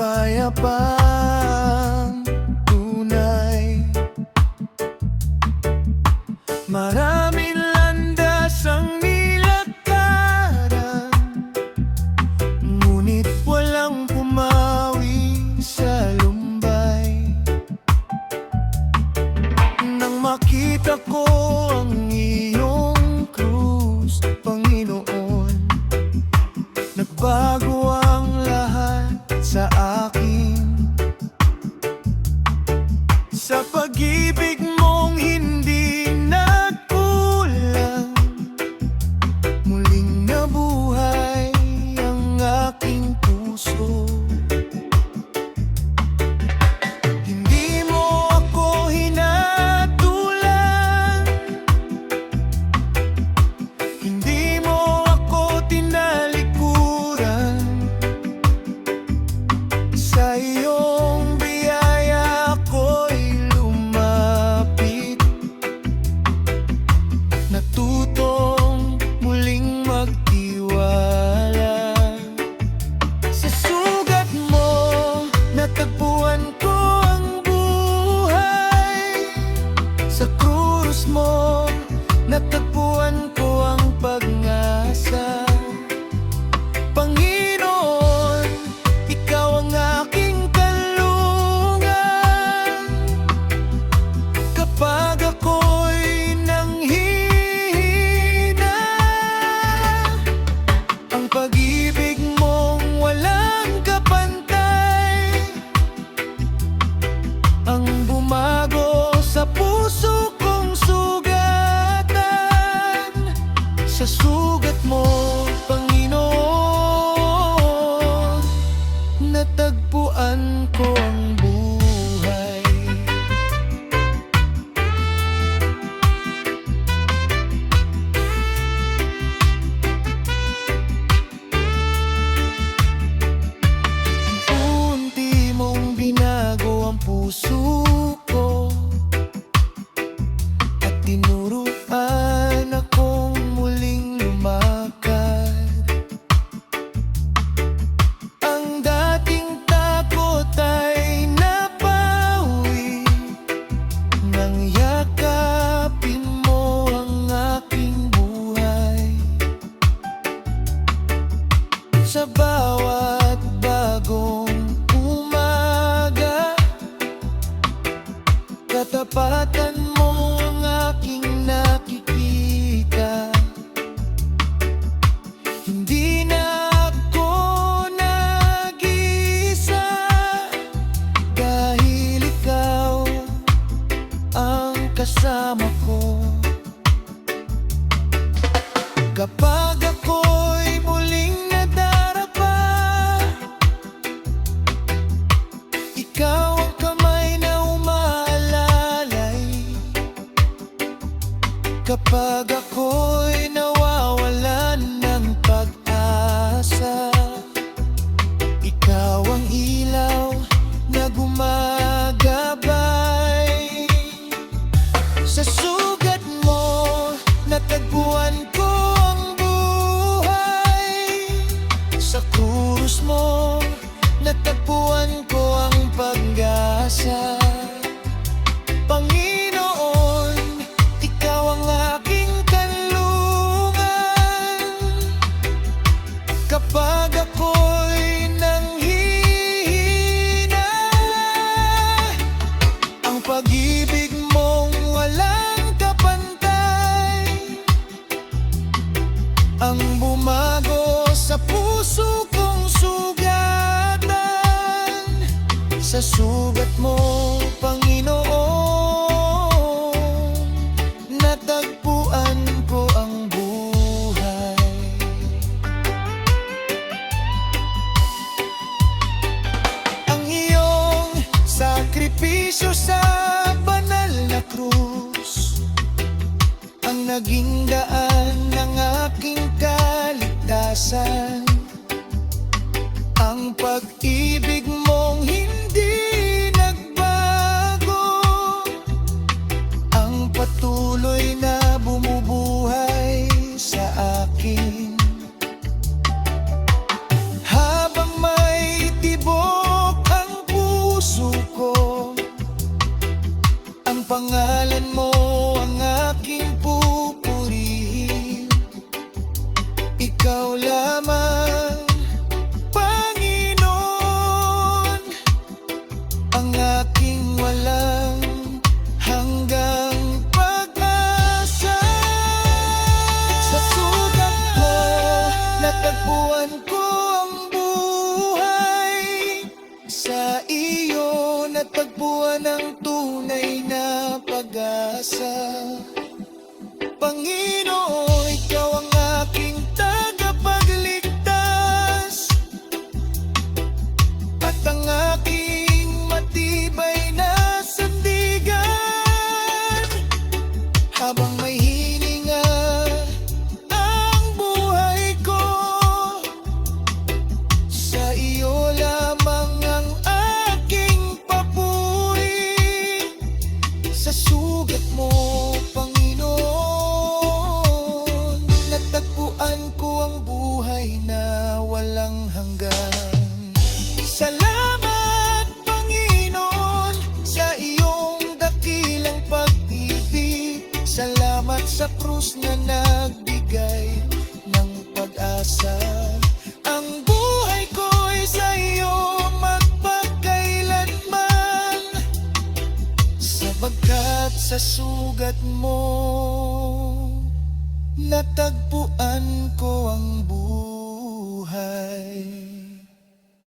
kapayapang tunay. Maraming landas ang nilakaran, ngunit walang pumawi sa lumbay. Nang makita ko ang iyong krus, Panginoon, nagbago ang lahat sa akin. Sa pag-ibig mong hindi nagkulang, muling nabuhay ang aking puso. Hindi mo ako hinatulan, hindi mo ako tinalikuran. Sa iyong biyaya ako'y lumapit, natutong muling magtiwala. Sa sugat mo, natagpuan ko ang buhay. Sa krus mo, natagpuan ko ang pag-asa. Panginoon, ikaw ang aking kalungan. Kapag ako'y nanghihina, ang pag-ibig mong walang kapantay ang bumago sa puso kong sugatan. Sa sugat mo, Panginoon, natagpuan ko ang buhay. Unti mong binago ang puso ko at tinuruan akong muling lumakad. Ang dating takot ay napawi nang yakapin mo ang aking buhay. Sa bawat bagong umaga, katapatan mo ang aking nakikita. Hindi na ako nag-iisa, dahil ikaw ang kasama ko. Kapag ako'y muling nadarapa, ikaw ang kamay na umaalalay. Kapag ako'y nawawalan ng pag-asa, ikaw ang ilaw na gumagabay. Sa sugat mo, natagpuan ko ang buhay. Sa krus mo, natagpuan ko ang pag-asa. Panginoon, ikaw ang aking kalungan. Kapag ako'y nanghihina, ang pag-ibig mong walang kapantay ang bumago sa puso kong sugatan. Sa sugat mo, Panginoon, natagpuan ko ang buhay. Ang iyong sakripisyo sa banal na krus ang naging daan ng aking kaligtasan. Ang pag-ibig mong hindi nagbago Natagpuan ko ang buhay sa iyo, natagpuan ang tunay na pag-asa. Panginoon, ikaw ang aking tagapagligtas at ang aking matibay na sandigan. Habang may hininga ang buhay ko, sa iyo lamang ang aking papuri. Sa sugat mo, Panginoon, natagpuan ko ang buhay na walang hanggan. Salamat, Panginoon, sa iyong dakilang pag-ibig. Salamat sa krus na nagbigay ng pag-asa. Ang buhay ko'y sa iyo magpakailanman, sapagkat sa sugat mo natagpuan ko ang buhay.